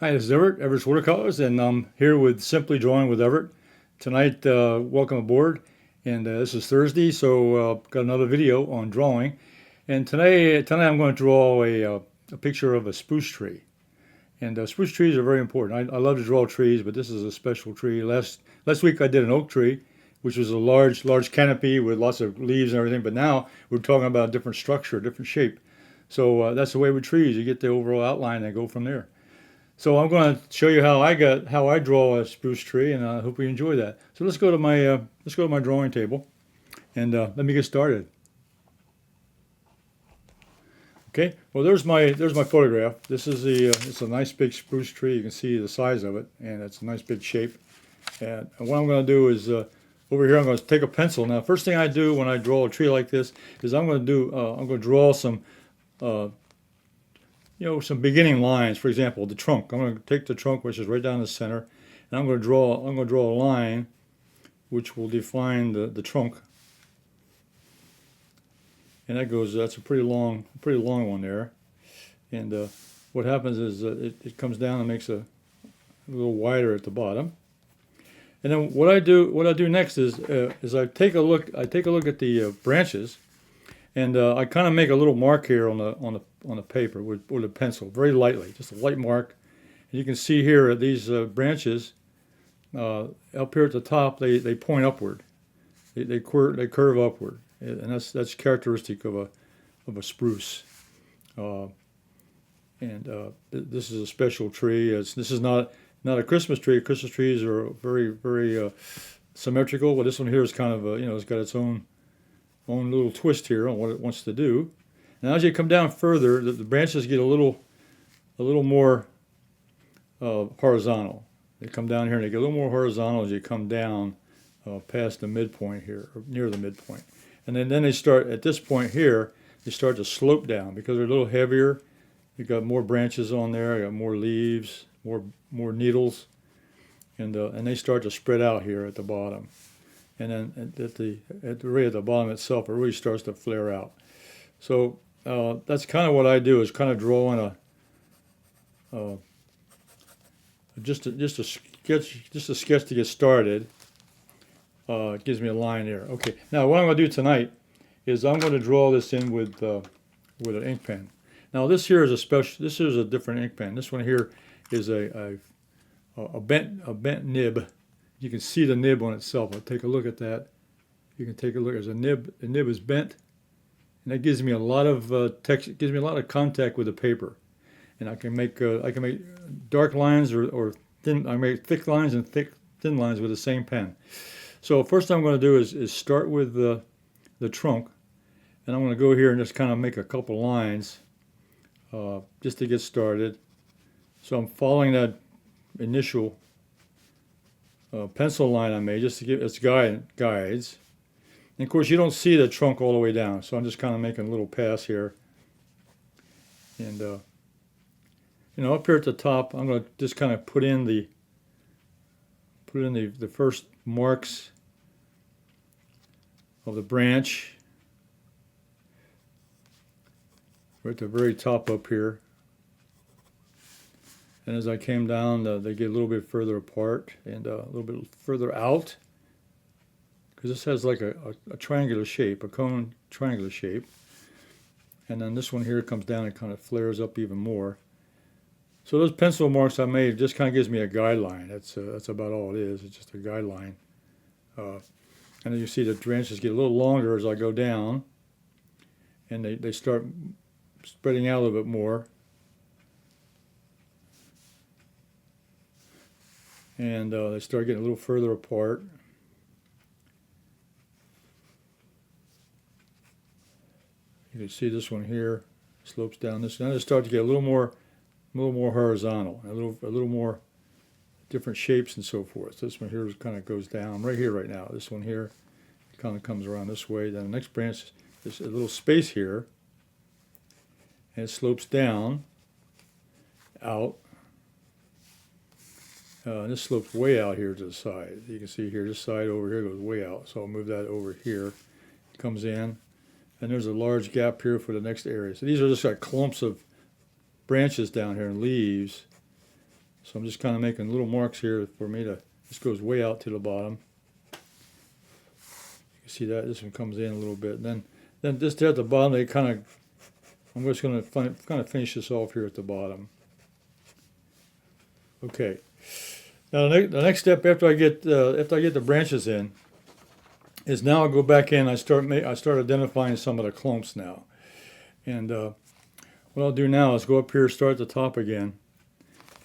Hi, this is Everett, Everett's Watercolors, and I'm here with Simply Drawing with Everett. Tonight, welcome aboard, and this is Thursday, so got another video on drawing. And tonight I'm going to draw a picture of a spruce tree. And spruce trees are very important. I love to draw trees, but this is a special tree. Last week I did an oak tree, which was a large canopy with lots of leaves and everything. But now we're talking about a different structure, different shape. So that's the way with trees. You get the overall outline and go from there. So I'm going to show you how I draw a spruce tree, and I hope you enjoy that. So let's go to my drawing table, and let me get started. Okay. Well, there's my photograph. This is it's a nice big spruce tree. You can see the size of it, and it's a nice big shape. And what I'm going to do is over here I'm going to take a pencil. Now, first thing I do when I draw a tree like this is I'm going to draw some. Some beginning lines. For example, the trunk. I'm going to take the trunk, which is right down the center, and I'm going to draw a line which will define the trunk. And that's a pretty long one there. And what happens is it comes down and makes a little wider at the bottom. And then what I do next is I take a look at the branches, and I kind of make a little mark here on the paper with a pencil, very lightly, just a light mark. And you can see here these branches up here at the top, they point upward, they curve upward, and that's characteristic of a spruce. This is a special tree. This is not a Christmas tree. Christmas trees are very symmetrical. Well, this one here is kind of it's got its own little twist here on what it wants to do. And as you come down further, the branches get a little more horizontal. They come down here and they get a little more horizontal as you come down past the midpoint here, or near the midpoint. And then they start, at this point here, they start to slope down because they're a little heavier. You've got more branches on there, you got more leaves, more needles, and they start to spread out here at the bottom. And then at the bottom itself, it really starts to flare out. So that's kind of what I do, is kind of drawing just a sketch to get started. It gives me a line there. Okay. Now what I'm going to do tonight is I'm going to draw this in with an ink pen. Now this here is This is a different ink pen. This one here is a bent nib. You can see the nib on itself. I'll take a look at that. You can take a look. There's a nib. The nib is bent, and that gives me a lot of text. It gives me a lot of contact with the paper, and I can make dark lines or thin. I make thick lines and thin lines with the same pen. So first thing I'm going to do is start with the trunk, and I'm going to go here and just kind of make a couple lines just to get started. So I'm following that initial pencil line I made just to give its guides. And of course you don't see the trunk all the way down, so I'm just kind of making a little pass here. And up here at the top, I'm going to just kind of put in the first marks of the branch right at the very top up here. And as I came down, they get a little bit further apart and a little bit further out, because this has like a triangular shape, a cone triangular shape. And then this one here comes down and kind of flares up even more. So those pencil marks I made just kind of gives me a guideline. That's about all it is. It's just a guideline. And then you see the branches get a little longer as I go down, and they start spreading out a little bit more. And they start getting a little further apart. You can see this one here slopes down. Now they start to get a little more horizontal, a little more different shapes and so forth. This one here kind of goes down right here right now. This one here kind of comes around this way. Then the next branch is a little space here, and it slopes down, out. This slopes way out here to the side. You can see here, this side over here goes way out. So I'll move that over here. It comes in, and there's a large gap here for the next area. So these are just like clumps of branches down here and leaves. So I'm just kind of making little marks here for me to, this goes way out to the bottom. You can see that this one comes in a little bit. And then just there at the bottom, they kind of, I'm just going to kind of finish this off here at the bottom. Okay. Now the next step after I get the branches in is now I go back in. I start identifying some of the clumps now. And what I'll do now is go up here, start at the top again,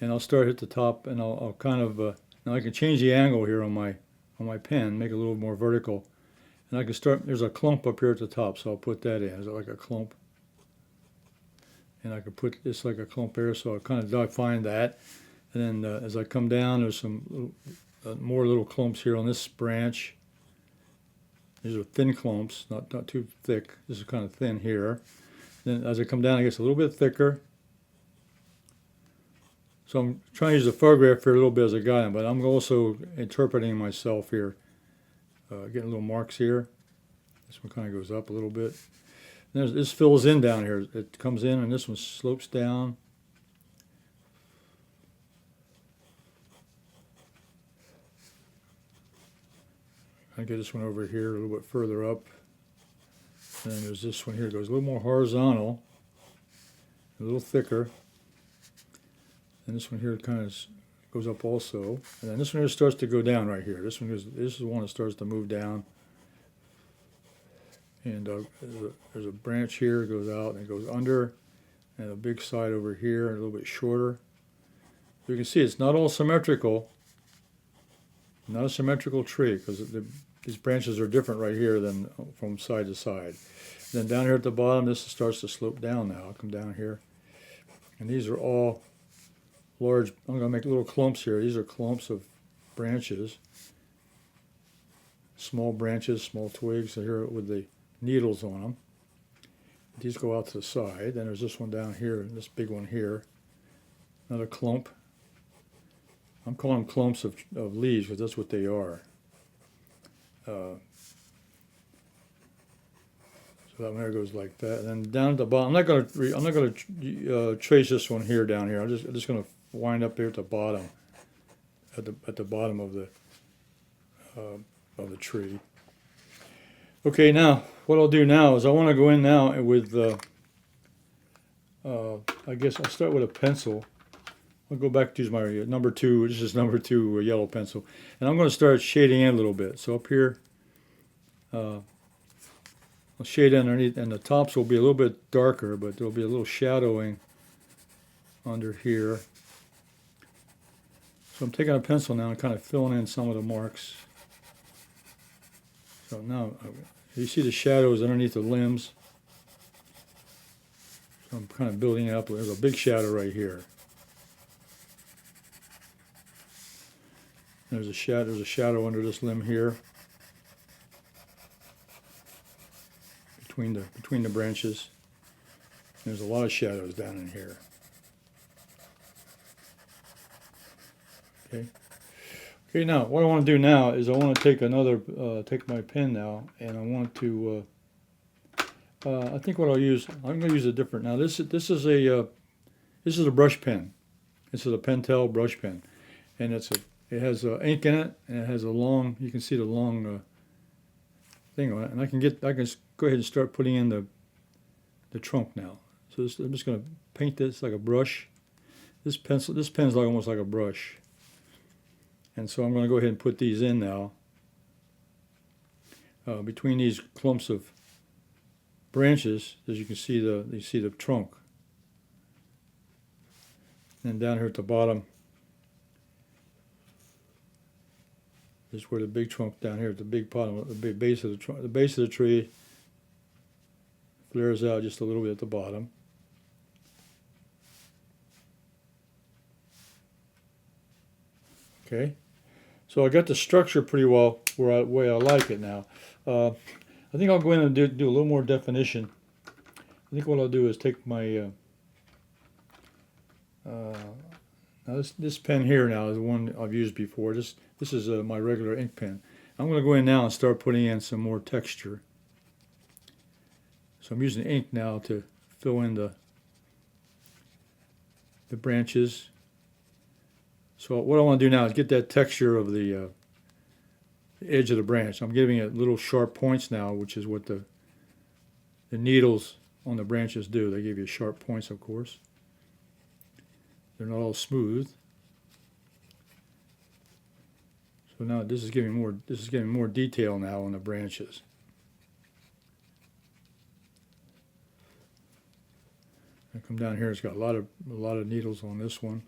and I'll start at the top, and I'll kind of now I can change the angle here on my pen, make it a little more vertical, and I can start. There's a clump up here at the top, so I'll put that in. Is it like a clump? And I could put this like a clump there, so I'll kind of define that. And then as I come down, there's some more little clumps here on this branch. These are thin clumps, not too thick. This is kind of thin here. Then as I come down, it gets a little bit thicker. So I'm trying to use the photograph here a little bit as a guide, but I'm also interpreting myself here. Getting little marks here. This one kind of goes up a little bit. And this fills in down here. It comes in, and this one slopes down. I get this one over here a little bit further up. And then there's this one here, it goes a little more horizontal, a little thicker. And this one here kind of goes up also. And then this one here starts to go down right here. This is the one that starts to move down. And there's a branch here, it goes out and it goes under, and a big side over here, and a little bit shorter. So you can see it's not all symmetrical. Not a symmetrical tree, because these branches are different right here than from side to side. Then down here at the bottom, this starts to slope down now. I'll come down here. And these are all large, I'm going to make little clumps here. These are clumps of branches. Small branches, small twigs here with the needles on them. These go out to the side. Then there's this one down here, and this big one here. Another clump. I'm calling them clumps of leaves because that's what they are. So that one there goes like that, and then down at the bottom. I'm not going to trace this one here down here. I'm just going to wind up here at the bottom, at the bottom of the tree. Okay, now what I'll do now is I want to go in now with I guess I'll start with a pencil. I'll go back to use my number 2. This is number 2 yellow pencil, and I'm going to start shading in a little bit. So up here, I'll shade underneath, and the tops will be a little bit darker, but there'll be a little shadowing under here. So I'm taking a pencil now and kind of filling in some of the marks. So now you see the shadows underneath the limbs. So I'm kind of building it up. There's a big shadow right here. There's a shadow under this limb here, between the branches. There's a lot of shadows down in here. Okay. Okay. Now, what I want to do now is I want to take take my pen now, and I want to. I think what I'll use, I'm going to use a different. Now, this is a brush pen. This is a Pentel brush pen, and it has ink in it, and it has a long, you can see the long thing on it, and I can go ahead and start putting in the trunk now. So I'm just going to paint this like a brush. This pen's like almost like a brush, and so I'm going to go ahead and put these in now between these clumps of branches. As you can see, you see the trunk, and down here at the bottom. This is where the big trunk down here at the big bottom, the big base of the trunk, the base of the tree flares out just a little bit at the bottom. Okay, so I got the structure pretty well way I like it now. I think I'll go in and do a little more definition. I think what I'll do is take my now this pen here now is the one I've used before. This is my regular ink pen. I'm going to go in now and start putting in some more texture. So I'm using ink now to fill in the branches So what I want to do now is get that texture of the edge of the branch. I'm giving it little sharp points now, which is what the needles on the branches do. They give you sharp points, of course. They're not all smooth. So now this is giving more detail now on the branches. I come down here, it's got a lot of needles on this one.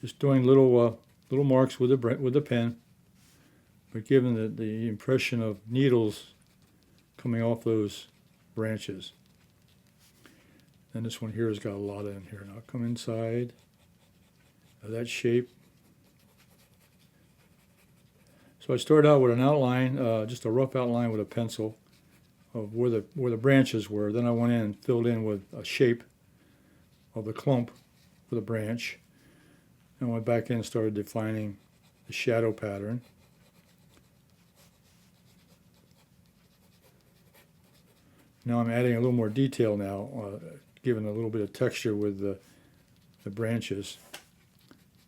Just doing little marks with the pen, but giving the impression of needles coming off those branches. And this one here has got a lot in here. Now come inside of that shape. So I started out with an outline, just a rough outline with a pencil of where the branches were. Then I went in and filled in with a shape of the clump for the branch. And went back in and started defining the shadow pattern. Now I'm adding a little more detail now, giving a little bit of texture with the branches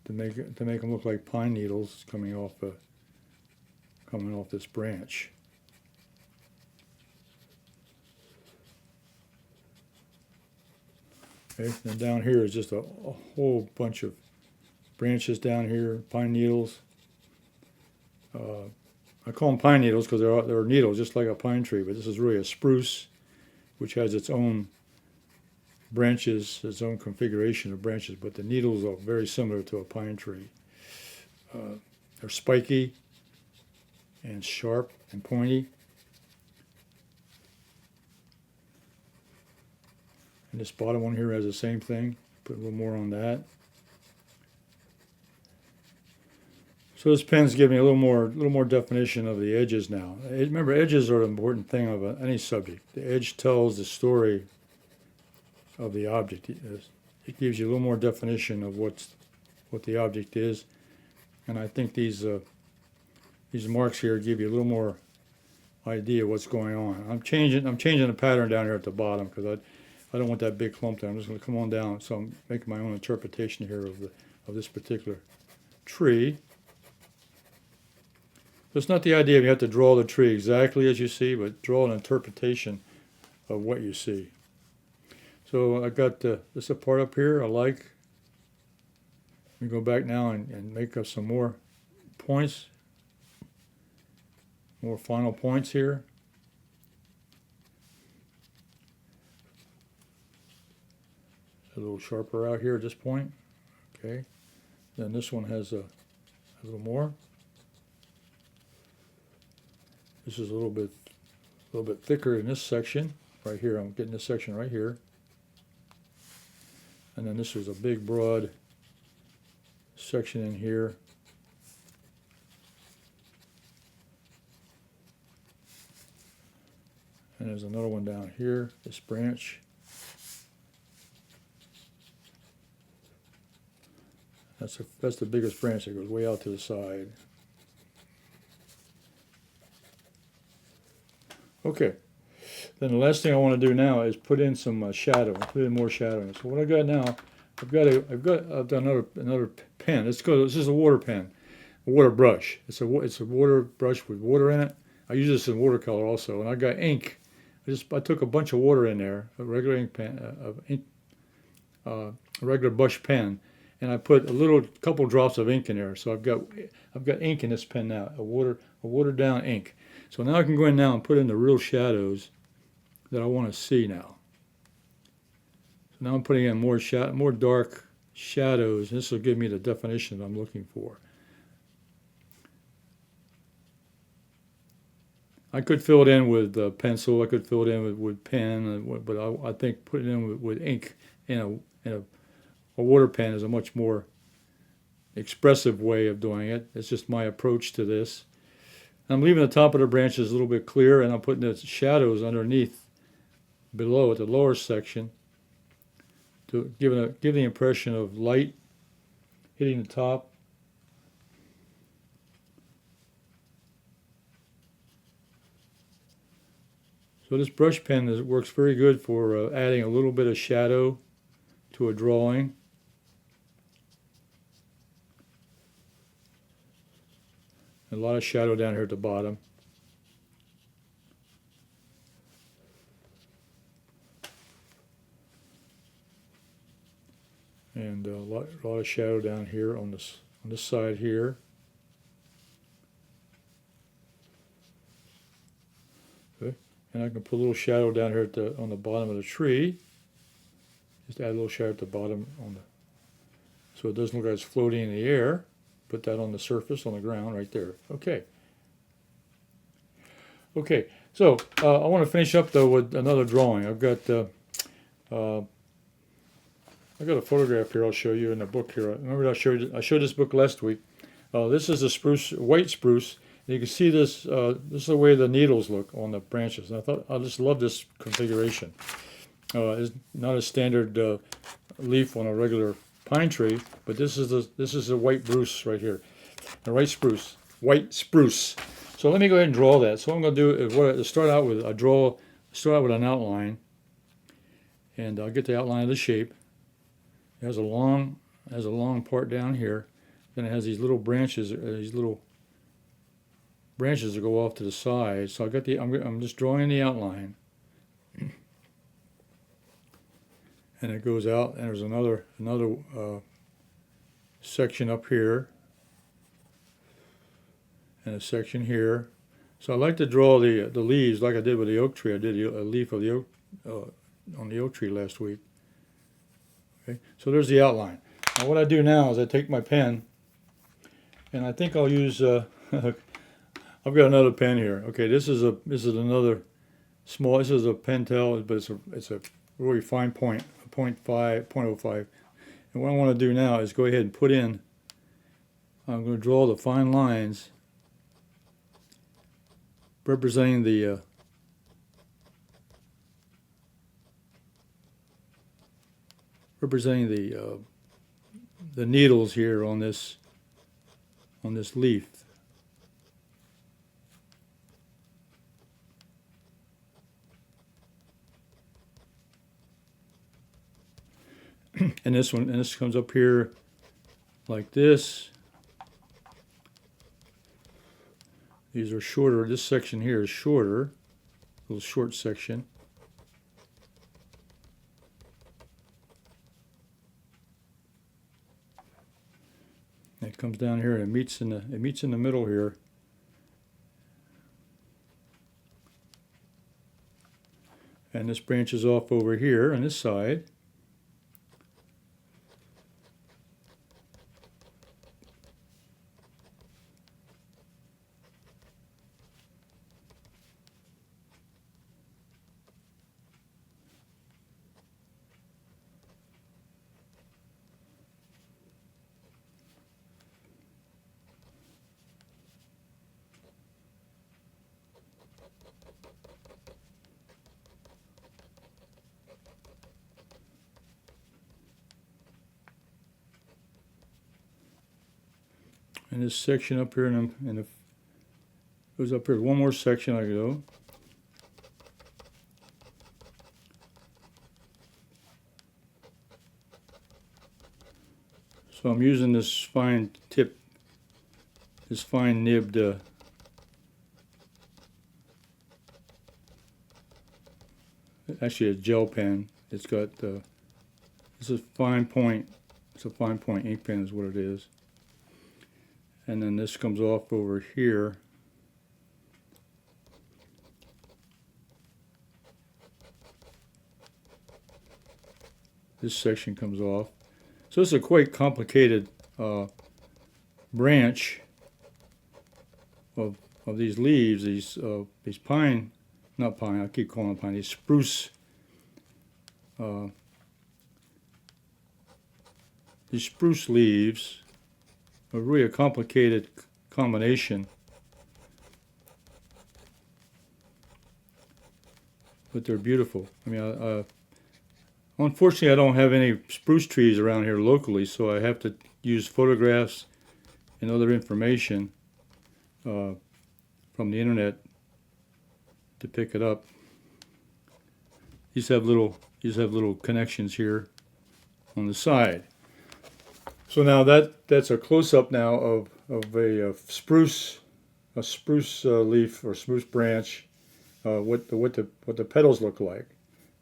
to make them look like pine needles coming off this branch. Okay, then down here is just a whole bunch of branches down here, pine needles. I call them pine needles because they're needles just like a pine tree, but this is really a spruce, which has its own branches, its own configuration of branches, but the needles are very similar to a pine tree. They're spiky and sharp and pointy. And this bottom one here has the same thing. Put a little more on that. So this pen's giving a little more definition of the edges now. Remember, edges are an important thing of any subject. The edge tells the story of the object. It gives you a little more definition of what the object is, and I think these marks here give you a little more idea of what's going on. I'm changing the pattern down here at the bottom because I don't want that big clump there. I'm just going to come on down. So I'm making my own interpretation here of this particular tree. It's not the idea you have to draw the tree exactly as you see, but draw an interpretation of what you see. So I got this part up here I like. Let me go back now and make up some more points, more final points here. A little sharper out here at this point. Okay. Then this one has a little more. This is a little bit thicker in this section right here. I'm getting this section right here, and then this is a big broad section in here. And there's another one down here. This branch. That's the biggest branch that goes way out to the side. Okay, then the last thing I want to do now is put in some shadow, put in more shadowing. So what I got now, I've done another pen. This is a water pen, a water brush. It's a water brush with water in it. I use this in watercolor also, and I got ink. I took a bunch of water in there, a regular ink pen, a regular brush pen, and I put a couple drops of ink in there. So I've got ink in this pen now, a watered down ink. So now I can go in now and put in the real shadows that I want to see now. So now I'm putting in more dark shadows. This will give me the definition that I'm looking for. I could fill it in with pencil. I could fill it in with pen, but I think putting it in with ink in a water pen is a much more expressive way of doing it. It's just my approach to this. I'm leaving the top of the branches a little bit clear, and I'm putting the shadows underneath, below at the lower section, to give the impression of light hitting the top. So this brush pen works very good for adding a little bit of shadow to a drawing. A lot of shadow down here at the bottom. And a lot of shadow down here on this side here. Okay. And I can put a little shadow down here on the bottom of the tree. Just add a little shadow at the bottom so it doesn't look like it's floating in the air. Put that on the surface, on the ground, right there. Okay. Okay. So I want to finish up though with another drawing. I've got a photograph here. I'll show you in the book here. Remember I showed this book last week. This is a white spruce. And you can see this. This is the way the needles look on the branches. And I just love this configuration. It's not a standard leaf on a regular pine tree, but this is a white spruce right here, a white spruce. So let me go ahead and draw that. So what I'm going to do is start out with an outline, and I'll get the outline of the shape. It has a long part down here. Then it has these little branches, that go off to the side. So I'm just drawing the outline. And it goes out, and there's another section up here, and a section here. So I like to draw the leaves like I did with the oak tree. I did a leaf of the oak on the oak tree last week. Okay, so there's the outline. Now what I do now is I take my pen, and I think I'll use. I've got another pen here. Okay, this is another small. This is a Pentel, but it's a really fine point. 0.05. And what I want to do now is go ahead and put in, I'm going to draw the fine lines representing the needles here on this leaf. And this comes up here like this. These are shorter. This section here is shorter, a little short section. And it comes down here and it meets in the middle here. And this branches off over here on this side. And this section up here, goes up here. One more section I go. So I'm using this fine tip, this fine nibbed actually a gel pen. It's got it's a fine point. It's a fine point ink pen is what it is. And then this comes off over here. This section comes off. So it's a quite complicated branch of these leaves, these pine, not pine, I keep calling them pine, these spruce, leaves are really a complicated combination. But they're beautiful. I mean, unfortunately, I don't have any spruce trees around here locally, so I have to use photographs and other information from the internet to pick it up. these have little connections here on the side. So now that's a close-up now of a spruce leaf or spruce branch. What the petals look like.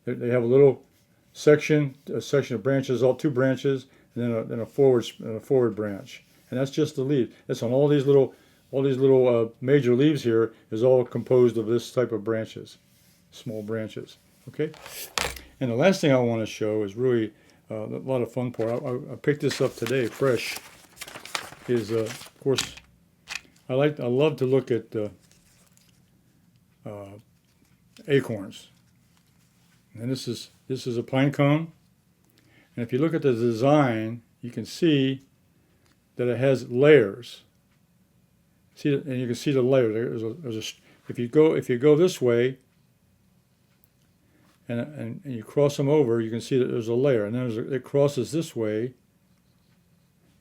They have a little section of branches, all two branches, and then a forward branch, and that's just the leaf. That's on all these little major leaves here is all composed of this type of branches, small branches. Okay, and the last thing I want to show is really a lot of fun part. I picked this up today, fresh. Is of course I love to look at acorns, and this is a pine cone. And if you look at the design, you can see that it has layers. See, and you can see the layer. If you go this way, and you cross them over, you can see that there's a layer, and then it crosses this way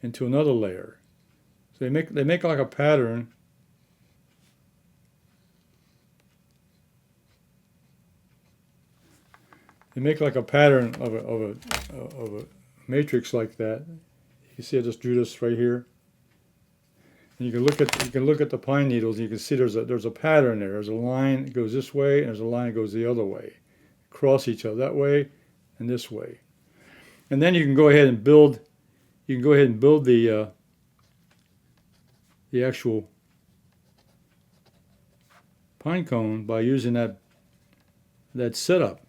into another layer. So they make like a pattern. They make like a pattern of a matrix like that. You see, I just drew this right here. And you can look at the pine needles, and you can see there's a pattern there. There's a line that goes this way, and there's a line that goes the other way. Cross each other that way and this way. And then you can go ahead and build. You can go ahead and build the actual pine cone by using that setup.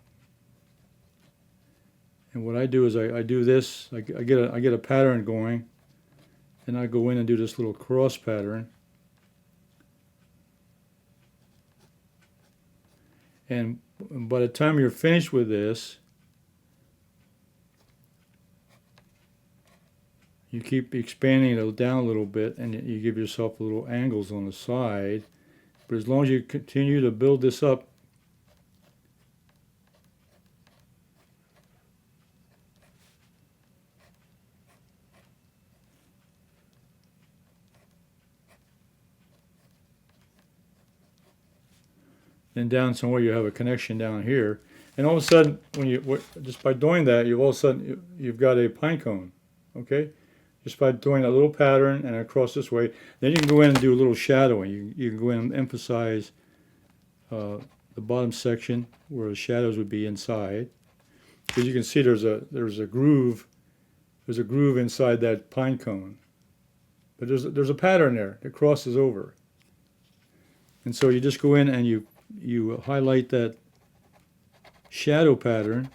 And what I do is I do this. I get a pattern going, and I go in and do this little cross pattern. And by the time you're finished with this, you keep expanding it down a little bit, and you give yourself little angles on the side. But as long as you continue to build this up, then down somewhere you have a connection down here, and all of a sudden, just by doing that, you've got a pine cone. Okay, just by doing a little pattern and across this way. Then you can go in and do a little shadowing. You can go in and emphasize the bottom section where the shadows would be inside, because you can see there's a groove. There's a groove inside that pine cone, but there's a pattern there that crosses over. And so you just go in and you highlight that shadow pattern,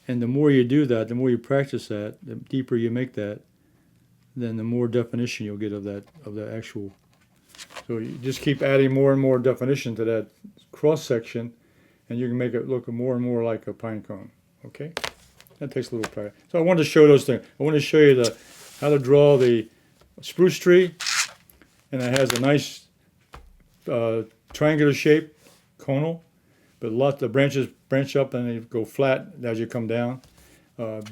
and the more you do that, the more you practice that, the deeper you make that, then the more definition you'll get of the actual. So you just keep adding more and more definition to that cross section, and you can make it look more and more like a pine cone. Okay, that takes a little practice. So I wanted to show those things. I wanted to show you how to draw the spruce tree, and it has a nice triangular shape, conal, but the branches branch up and they go flat as you come down.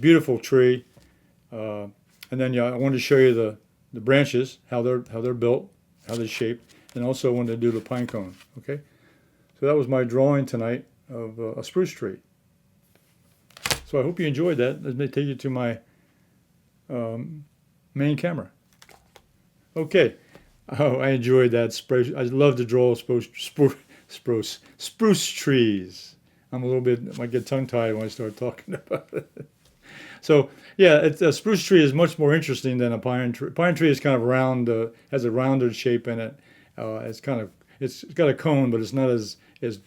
Beautiful tree, and then I wanted to show you the branches, how they're built, how they're shaped, and also wanted to do the pine cone. Okay, so that was my drawing tonight of a spruce tree. So I hope you enjoyed that. Let me take you to my main camera. Okay. Oh, I enjoyed that. I love to draw spruce trees. I might get tongue-tied when I start talking about it. So, yeah, a spruce tree is much more interesting than a pine tree. Pine tree is kind of round, has a rounded shape in it. It's got a cone, but it's not as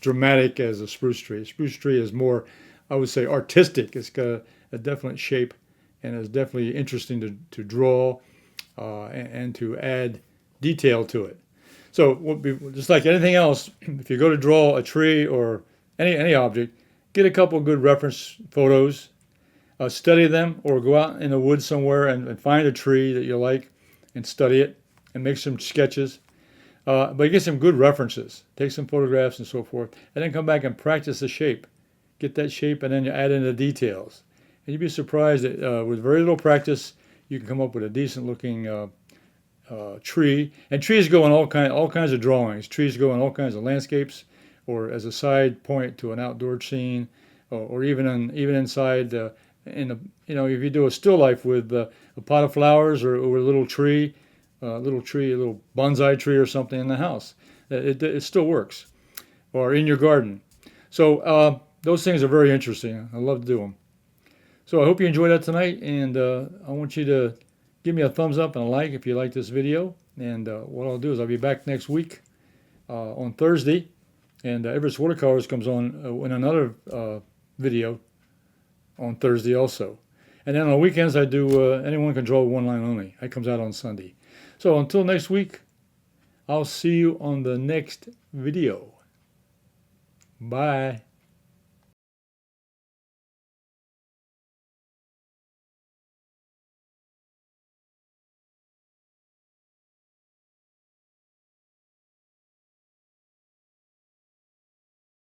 dramatic as a spruce tree. A spruce tree is more, I would say, artistic. It's got a definite shape, and it's definitely interesting to draw and to add detail to it. So just like anything else, if you go to draw a tree or any object, get a couple of good reference photos, study them, or go out in the woods somewhere and find a tree that you like and study it and make some sketches. But get some good references, take some photographs and so forth, and then come back and practice the shape. Get that shape, and then you add in the details. And you'd be surprised that with very little practice, you can come up with a decent looking tree. And trees go in all kinds of drawings. Trees go in all kinds of landscapes, or as a side point to an outdoor scene, or even inside in a, if you do a still life with a pot of flowers or a little tree, a little bonsai tree or something in the house, it still works, or in your garden. So those things are very interesting. I love to do them. So I hope you enjoyed that tonight, and I want you to give me a thumbs up and a like if you like this video. And what I'll do is I'll be back next week on Thursday, and Everett's Watercolors comes on in another video on Thursday also. And then on weekends I do Anyone Can Draw One Line Only. That comes out on Sunday. So until next week, I'll see you on the next video. Bye.